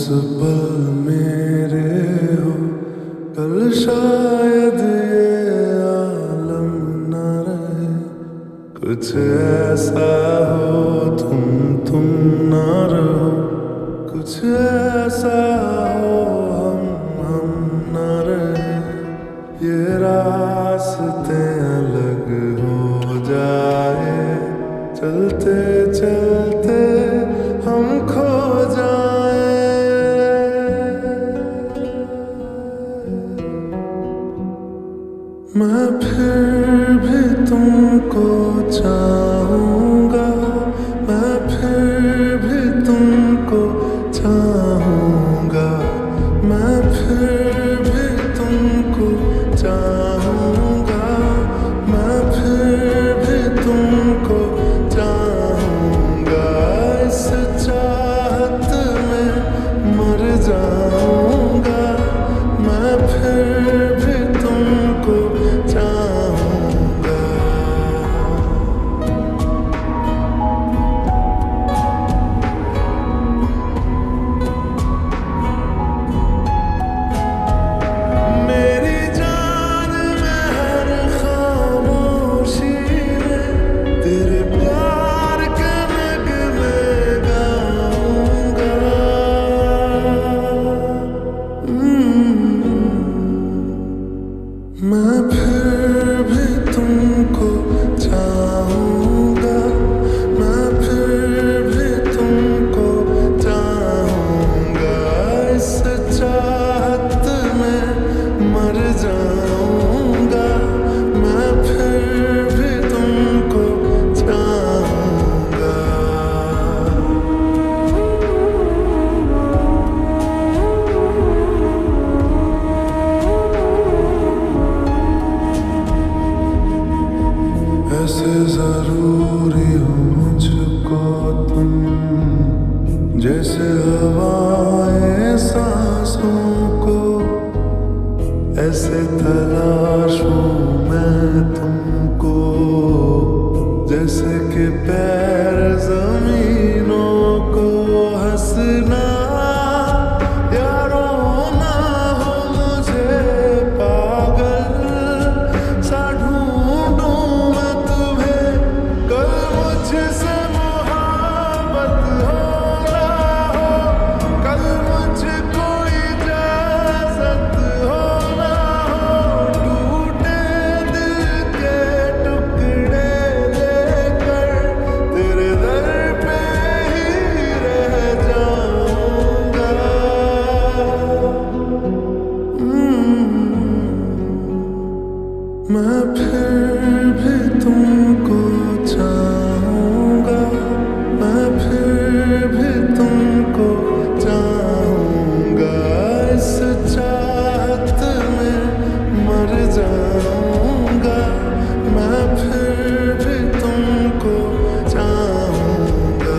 पल मेरे हो, कल शायद ये आलम न रहे। कुछ ऐसा हो तुम ना रहो, कुछ ऐसा हो हम न रहे। ये रास्ते अलग हो जाए, चलते चलते हम खो जाए। मैं फिर भी तुमको चाहूँगा, मैं फिर भी तुमको चाहूँगा, मैं फिर भी तुमको चाहूँगा, मैं फिर भी तुमको चाहूँगा। इस चाहत में मर जाऊँगा, मैं फिर भी तुमको चाहूँगा। मेरी जान में हर खामोशी में तेरे प्यार के नगमे गाऊंगा। मैं फिर भी तुमको चाहूँगा, मैं फिर भी तुमको चाहूँगा। इस चाहत में मर जाऊँगा, मैं फिर भी तुमको चाहूँगा। ऐसे जरूरी हो मुझको तुम, जैसे हवाएं सांसों को। ऐसे तलाशूं मैं तुमको, जैसे कि पैर जमीनों को। हंसना या रोना हो मुझे पागल सा ढूंढूं मैं तुम्हें। कल मुझसे मोहब्बत हो ना हो, कल मुझको इजाजत हो ना हो। टूटे दिल के टुकड़े लेकर तेरे दर पे ही रह जाऊंगा। मैं फिर भी तुमको चाहूँगा, मैं फिर भी तुमको चाहूँगा। इस चाहत में मर जाऊँगा, मैं फिर भी तुमको चाहूँगा।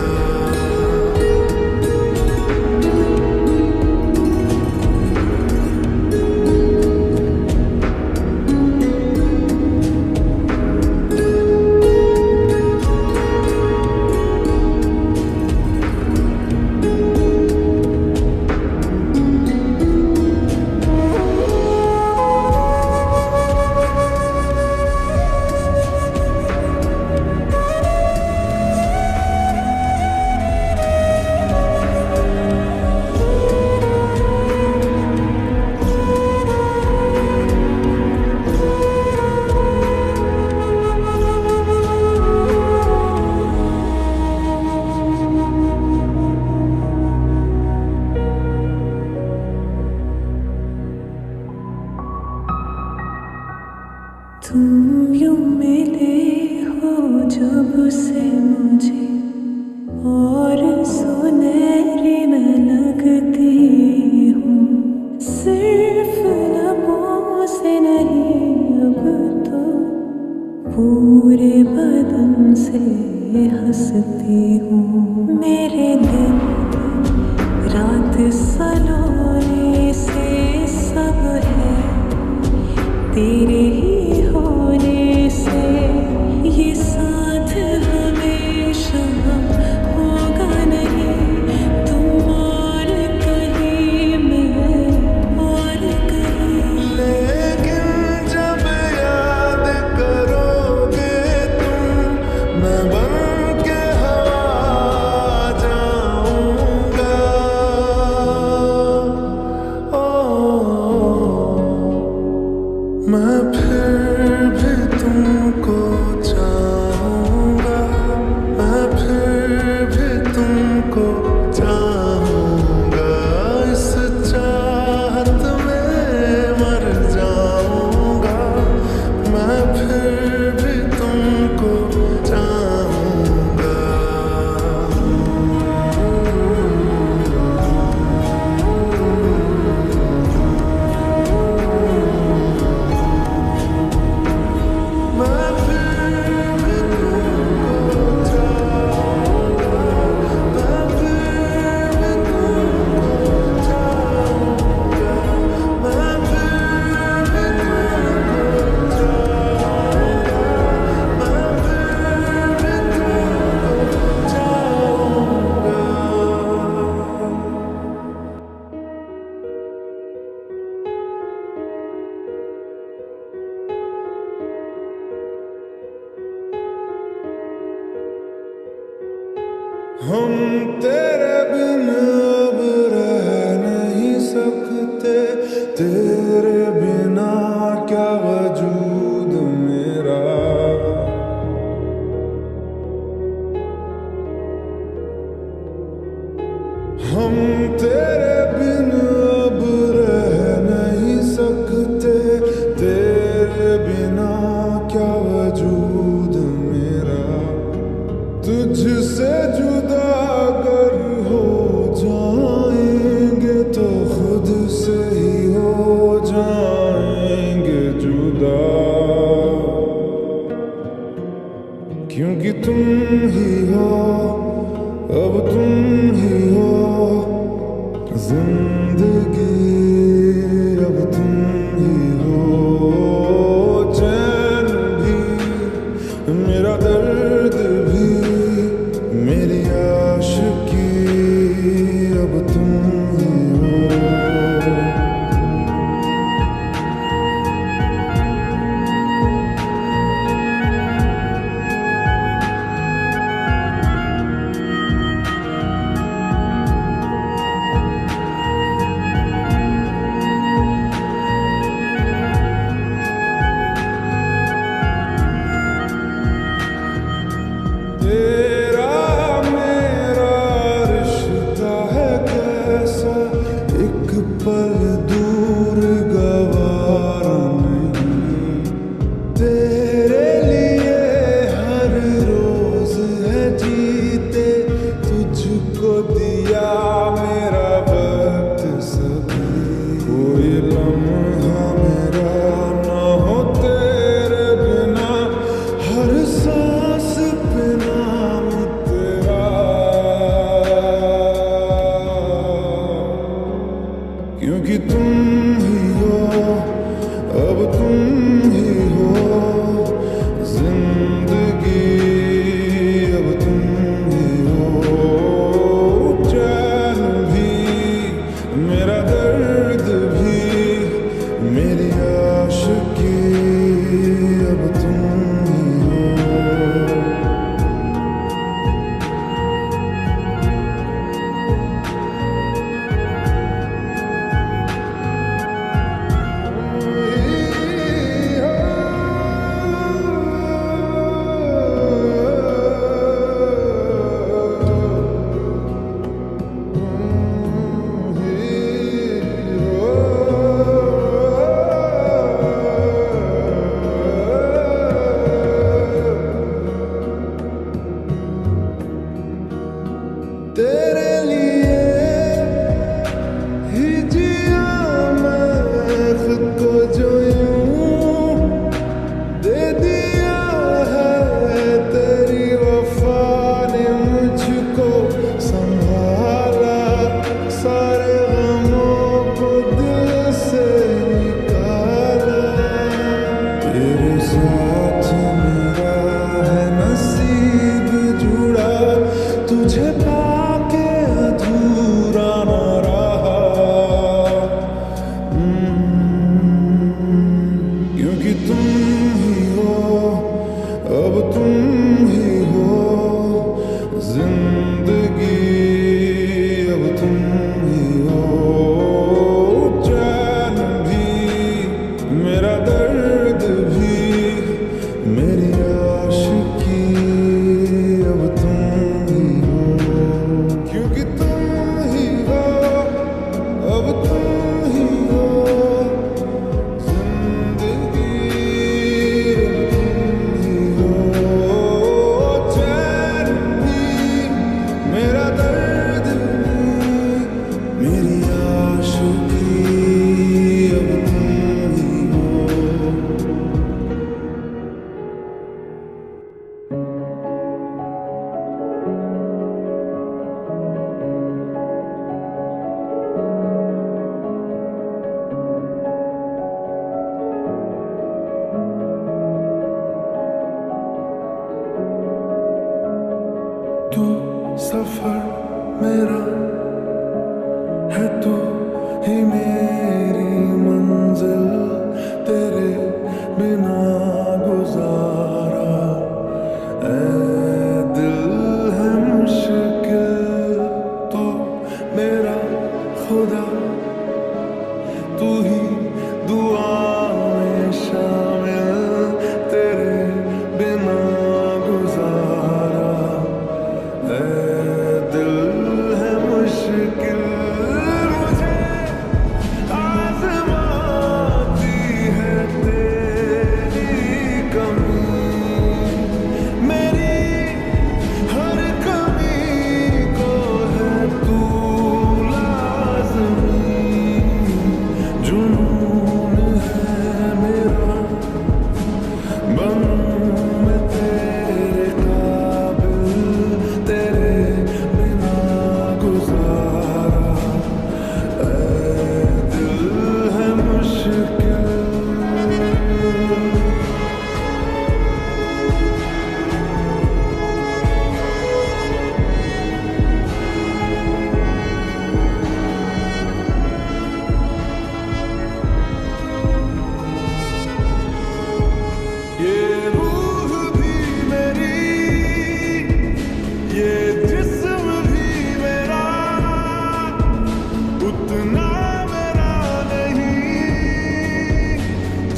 तुम यूं मिले हो जब से मुझे, और सुनहरी मैं लगती हूँ। सिर्फ लबों से नहीं अब तो पूरे बदन से हंसती हूँ। मेरे दिन रात सलोने से सब है तेरे ही होने से। ये साथ हमेशा होगा नहीं, तुम और कहीं मैं फिर भी तुमको चाहूंगा, मैं फिर भी तुमको चाहूंगा, इस चाहत में मर जाऊंगा, मैं फिर भी तुमको चाहूंगा। हम तेरे बिन अब रह नहीं सकते, तेरे बिना क्या वजूद मेरा। हम तेरे बिन अब रह नहीं सकते, तेरे बिना क्या वजूद मेरा। तुझसे जुदा अगर हो जाएंगे तो खुद से ही हो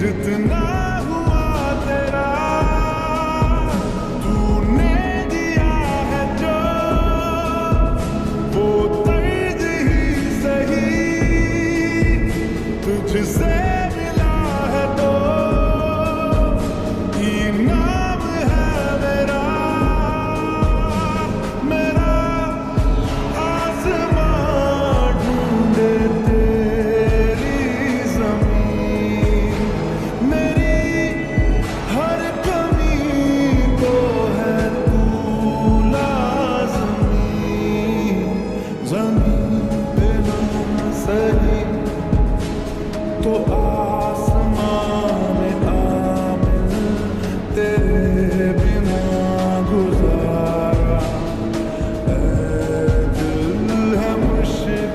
जितना हुआ तेरा तूने दिया है जो वो तर्ज ही सही तुझसे मिला है तो इनाम है मेरा मेरा आसमां ढूंढे तेरी ज़मीन मेरी हर कमी को है तू लाज़मी ज़मीन पे ना सही तो आसमां में आमिल तेरे बिना गुजारा ऐ दिल है मुश्किल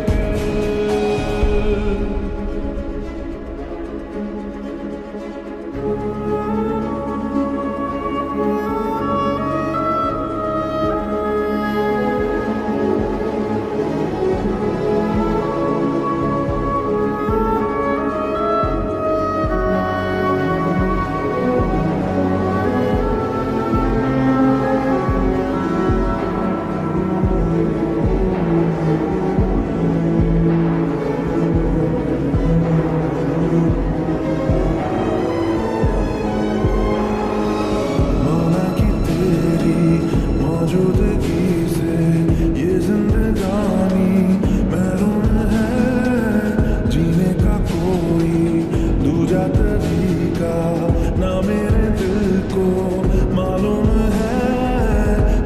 माना कि तेरी मौजूदगी से ये जिंदगानी महरूम है जीने का कोई दूजा तरीका ना मेरे दिल को मालूम है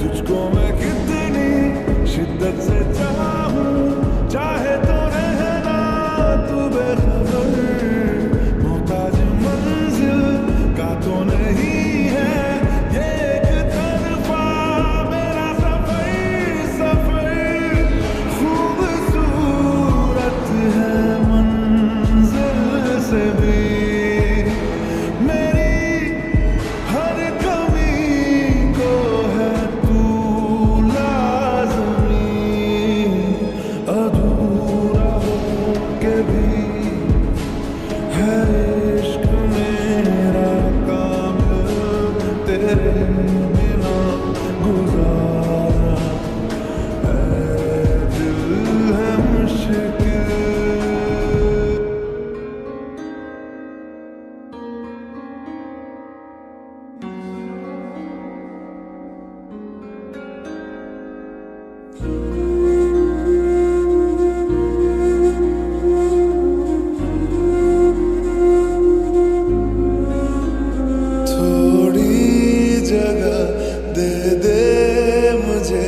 तुझको मैं कितनी शिद्दत से चाहूं चाहे तो रहना तू बेखबर मोहताज मंजिल का तो नहीं है ये एक तरफा मेरा सफर खूबसूरत है मंजिल से भी मेरी हर कमी को है तू लाज़मी अधूरा हो के भी है इश्क मेरा कामिल तेरे बिना गुजारा ऐ दिल है मुश्किल थोड़ी जगह दे दे मुझे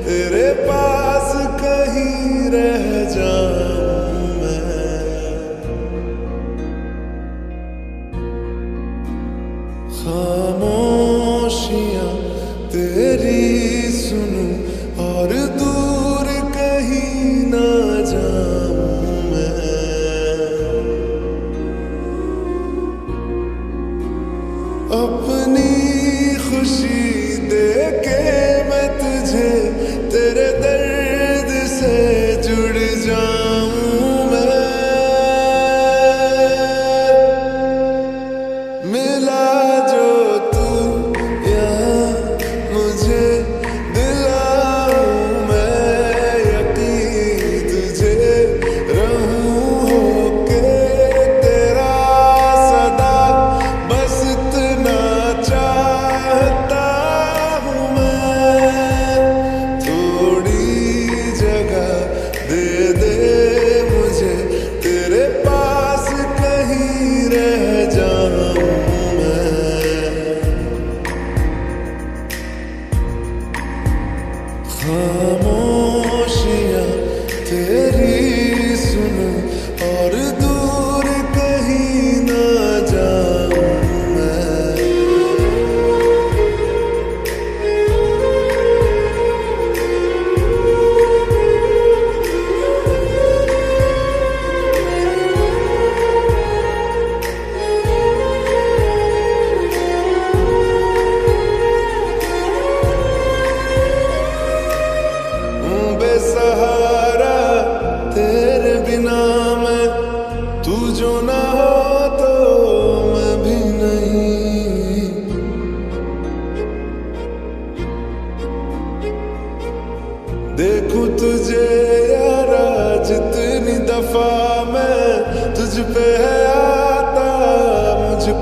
तेरे पास कहीं रह जाऊं मैं खामोशियां तेरी सुनूं और दूर कहीं ना जाऊं मैं अपनी खुशी देके मैं तुझे तेरे दर्द से जुड़ जाऊं मैं मिला जो तू यहाँ मुझे दिलाऊं मैं यकीन तुझे रहूं होके तेरा सदा बस इतना चाहता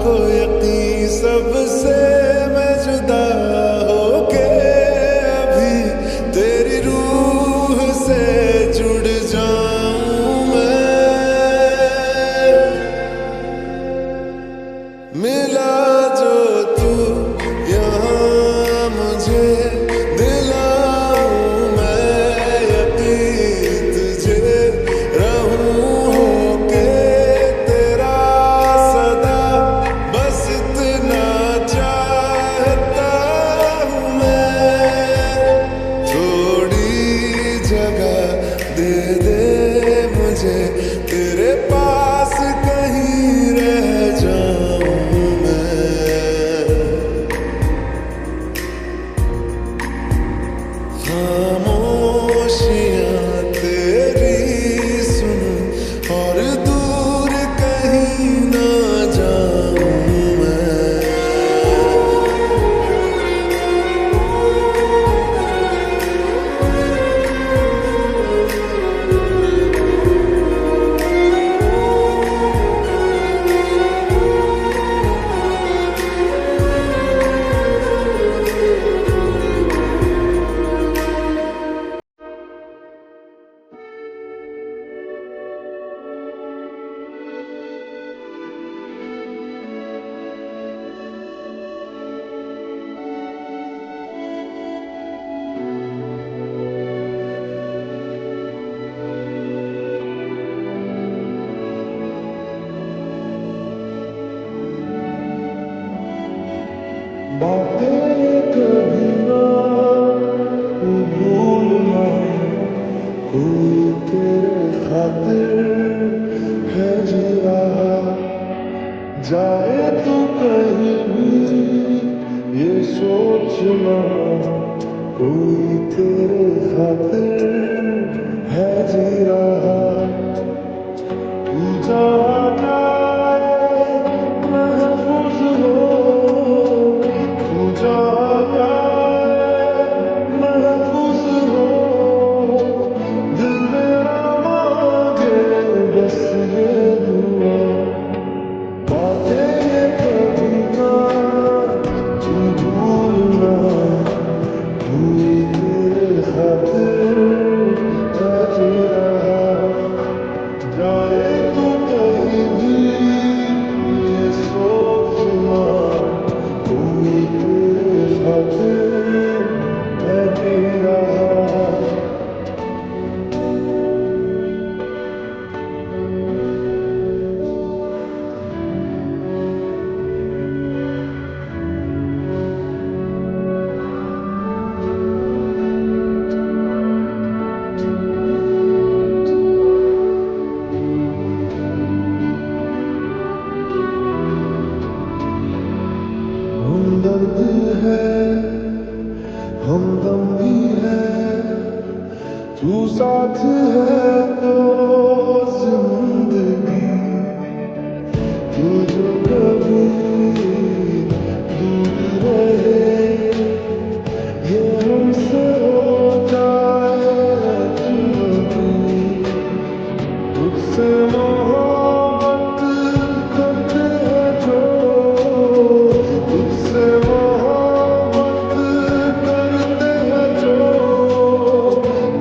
को यकीन सबसे मैं जुदा होके अभी तेरी रूह से जुड़ जाऊं मैं। मिला जो तू यहाँ मुझे दिलाऊं मैं यकीन तुझे रहूं होके तेरा सदा बस इतना चाहता हूँ मैं। थोड़ी जगह दे दे मुझे तेरे पास कहीं रह जाऊं मैं। खामोशियां तेरी सुनूं और दूर कहीं ना जाऊं मैं। बातें कभी ना भूलना, कोई तेरे खातिर है जी रहा। जाए तू कहीं भी ये सोचना, कोई तेरे खातिर है जी रहा। तू जहाँ जाए महफूज हो, तू जहाँ जाए महफूज हो। दिल मेरा मांगे बस ये दुआ, बातें ये कभी ना तू भूलना, कोई तेरे खातिर है जी रहा। जाए तू कहीं भी ये सोचना, कोई तेरे खातिर है जी रहा। हमदर्द है हमदम भी है, तू साथ है तो जिंदगी। तू जो कभी दूर रहे, ये हमसे हो जाए जिंदगी। तुझसे मोहब्बत करते हैं जो, तुझसे मोहब्बत करते हैं जो,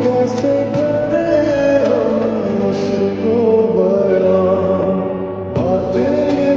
कैसे करें हम उसको बयां। बातें ये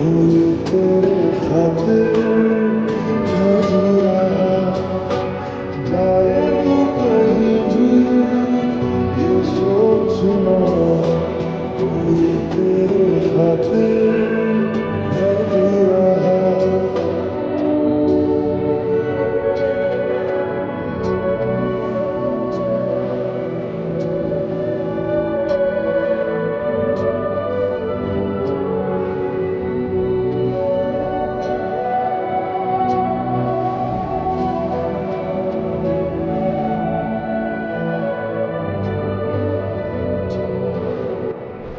कोई तेरे खातिर अधूरा जाए तो कहीं भी ये सोचना कोई तेरे खातिर